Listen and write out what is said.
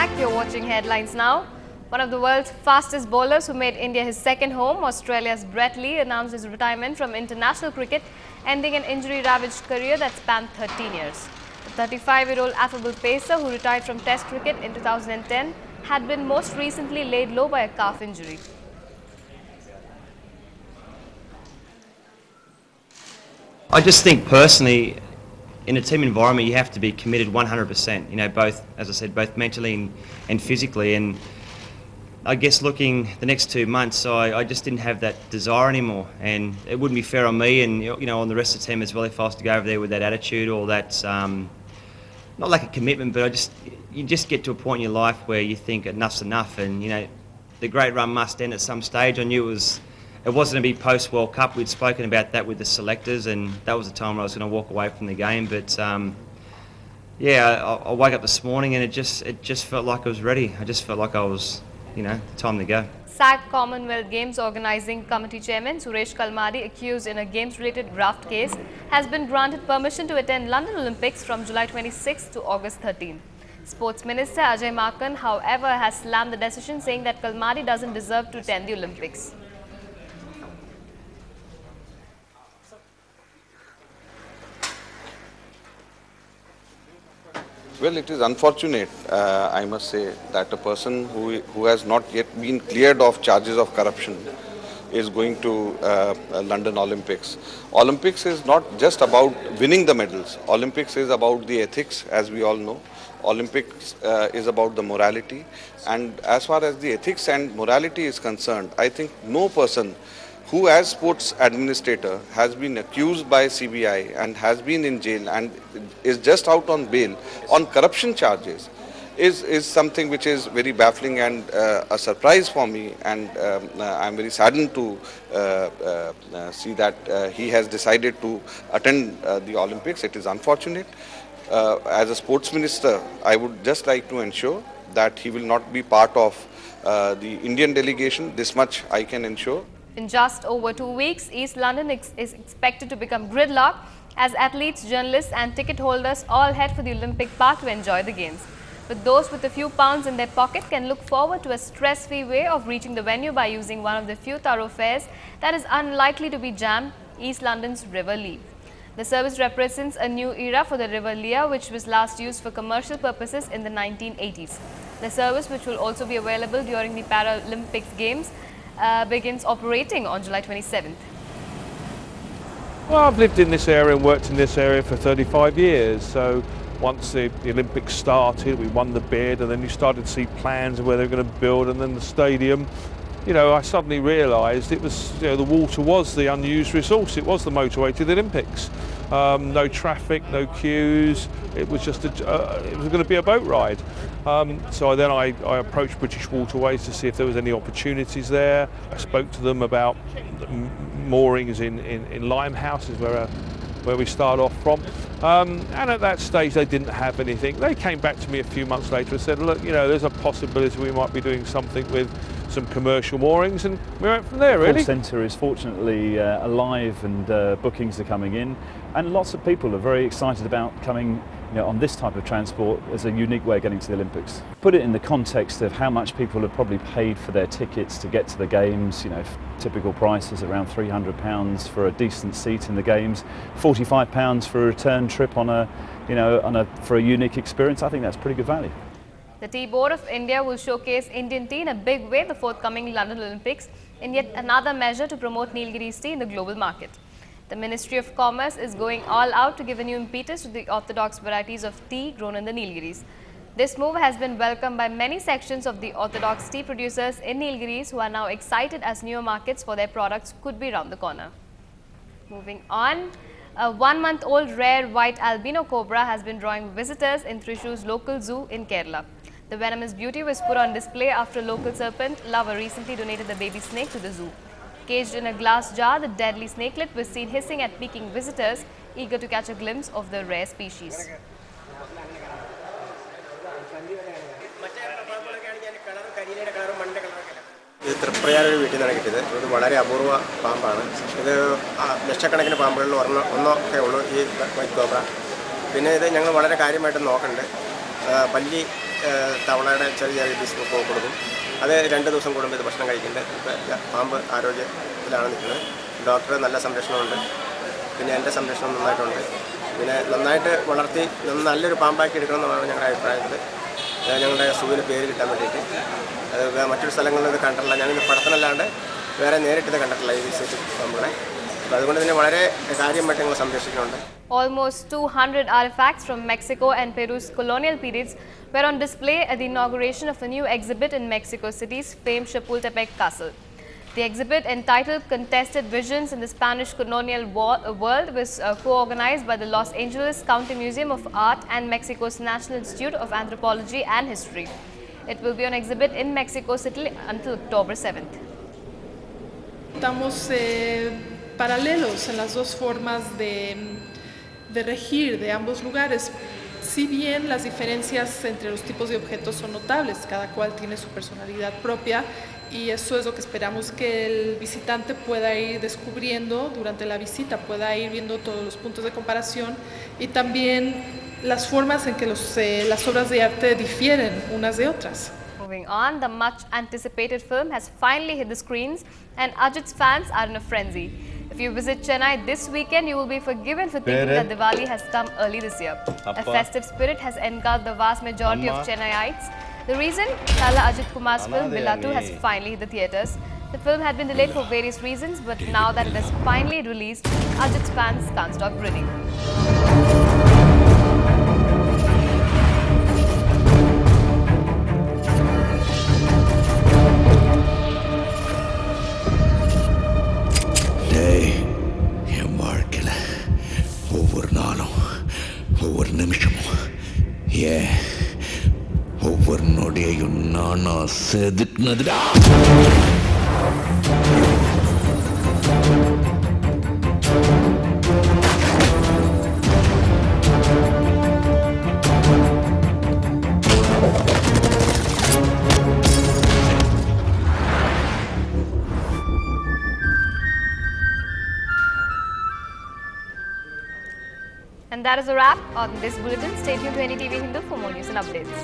back. You're watching Headlines now. One of the world's fastest bowlers who made India his second home, Australia's Brett Lee, announced his retirement from international cricket, ending an injury-ravaged career that spanned 13 years. The 35-year-old affable pacer who retired from Test cricket in 2010 had been most recently laid low by a calf injury. I just think personally, in a team environment, you have to be committed 100%. You know, both, as I said, both mentally and physically. And I guess looking the next 2 months, I just didn't have that desire anymore, and it wouldn't be fair on me and on the rest of the team as well if I was to go over there with that attitude or that not like a commitment, but you just get to a point in your life where you think enough's enough, and the great run must end at some stage. I knew it wasn't going to be post-World Cup. We'd spoken about that with the selectors, and that was the time where I was going to walk away from the game. But yeah, I woke up this morning and it just felt like I was ready. I just felt like I was, time to go. SAC Commonwealth Games Organising Committee Chairman Suresh Kalmadi, accused in a games-related graft case, has been granted permission to attend London Olympics from July 26 to August 13. Sports Minister Ajay Makan, however, has slammed the decision, saying that Kalmadi doesn't deserve to attend the Olympics. Well, it is unfortunate, I must say, that a person who has not yet been cleared of charges of corruption is going to London Olympics. Olympics is not just about winning the medals. Olympics is about the ethics, as we all know. Olympics is about the morality. And as far as the ethics and morality is concerned, I think no person who as sports administrator has been accused by CBI and has been in jail and is just out on bail on corruption charges is something which is very baffling and a surprise for me, and I'm very saddened to see that he has decided to attend the Olympics. It is unfortunate. As a sports minister, I would just like to ensure that he will not be part of the Indian delegation. This much I can ensure. In just over 2 weeks, East London is expected to become gridlock as athletes, journalists and ticket holders all head for the Olympic Park to enjoy the games. But those with a few pounds in their pocket can look forward to a stress-free way of reaching the venue by using one of the few thoroughfares that is unlikely to be jammed, East London's River Lee. The service represents a new era for the River Lee, which was last used for commercial purposes in the 1980s. The service, which will also be available during the Paralympics Games, begins operating on July 27th. Well, I've lived in this area and worked in this area for 35 years. So once the Olympics started, we won the bid, and then you started to see plans of where they were going to build, and then the stadium. I suddenly realised it was, the water was the unused resource. It was the motorway to the Olympics. No traffic, no queues. It was just it was going to be a boat ride. So then I approached British Waterways to see if there was any opportunities there. I spoke to them about moorings in Limehouses, where we start off from. And at that stage they didn't have anything. They came back to me a few months later and said, look, there's a possibility we might be doing something with some commercial moorings, and we went from there, really. The call centre is fortunately alive, and bookings are coming in, and lots of people are very excited about coming on this type of transport as a unique way of getting to the Olympics. Put it in the context of how much people have probably paid for their tickets to get to the games. Typical prices around £300 for a decent seat in the games, £45 for a return trip on for a unique experience. I think that's pretty good value. The Tea Board of India will showcase Indian tea in a big way at the forthcoming London Olympics in yet another measure to promote Nilgiri's tea in the global market. The Ministry of Commerce is going all out to give a new impetus to the orthodox varieties of tea grown in the Nilgiris. This move has been welcomed by many sections of the orthodox tea producers in Nilgiris, who are now excited as newer markets for their products could be round the corner. Moving on, a 1-month-old rare white albino cobra has been drawing visitors in Thrissur's local zoo in Kerala. The venomous beauty was put on display after a local serpent lover recently donated the baby snake to the zoo. Caged in a glass jar, the deadly snakelet was seen hissing at peeking visitors, eager to catch a glimpse of the rare species. This is a very apurva palm. This is ലക്ഷക്കണക്കിന് പാമ്പുകളിൽ ഒന്നൊക്കെ ഉള്ളൂ ഈ white cobra. പിന്നെ ഇത് ഞങ്ങൾ വളരെ കാര്യമായിട്ട് നോക്കണ്ടേ. പല്ലി തവളയുടെ ചെറിയ ചെറിയ പീസ് കൊടുക്കും. അത് 2 ദിവസം കൂടുമ്പോൾ ഇത് ഭക്ഷണം കഴിക്കുന്നുണ്ട്. ഇപ്പോൾ പാമ്പ് ആരോഗ്യത്തിലാണ് നിൽക്കുന്നത്. ഡോക്ടർ നല്ല സംരക്ഷണമുണ്ട്. പിന്നെ എൻ്റെ സംരക്ഷണം നന്നായിട്ടുണ്ട്. പിന്നെ നന്നായിട്ട് വളർത്തി നല്ലൊരു പാമ്പാക്കി എടുക്കണം എന്നുള്ളതാണ് ഞങ്ങളുടെ അഭിപ്രായത്തിൽ. ഞങ്ങളുടെ സൂവിന് പേര് കിട്ടാൻ വേണ്ടിയിട്ട്. അത് മറ്റൊരു സ്ഥലങ്ങളിൽ ഇത് കണ്ടിട്ടില്ല. ഞാനിത് പടത്തിനല്ലാണ്ട് വേറെ നേരിട്ടിത് കണ്ടിട്ടില്ല ഈ വിസിറ്റ് പാമ്പുകളെ. അപ്പോൾ അതുകൊണ്ട് തന്നെ വളരെ കാര്യമായിട്ട് ഞങ്ങൾ സംരക്ഷിക്കുന്നുണ്ട്. Almost 200 artifacts from Mexico and Peru's colonial periods were on display at the inauguration of a new exhibit in Mexico City's famed Chapultepec Castle. The exhibit, entitled Contested Visions in the Spanish Colonial World, was co-organized by the Los Angeles County Museum of Art and Mexico's National Institute of Anthropology and History. It will be on exhibit in Mexico City until October 7th. Estamos paralelos en las dos formas de regir de ambos lugares. Si bien las diferencias entre los tipos de objetos son notables, cada cual tiene su personalidad propia y eso es lo que esperamos que el visitante pueda ir descubriendo durante la visita, pueda ir viendo todos los puntos de comparación y también las formas en que las obras de arte difieren unas de otras. Moving on, the much anticipated film has finally hit the screens and Ajit's fans are in a frenzy. If you visit Chennai this weekend, you will be forgiven for thinking that Diwali has come early this year. A festive spirit has engulfed the vast majority of Chennaiites. The reason? Thala Ajit Kumar's film Bilatu has finally hit the theatres. The film had been delayed for various reasons, but now that it is finally released, Ajit's fans can't stop grinning. என் வாழ்க்கையில் ஒவ்வொரு நாளும் ஒவ்வொரு நிமிஷமும் ஒவ்வொரு நொடியையும் நானா செதுக்குனதுடா. And that is a wrap on this bulletin. Stay tuned to NDTV Hindu for more news and updates.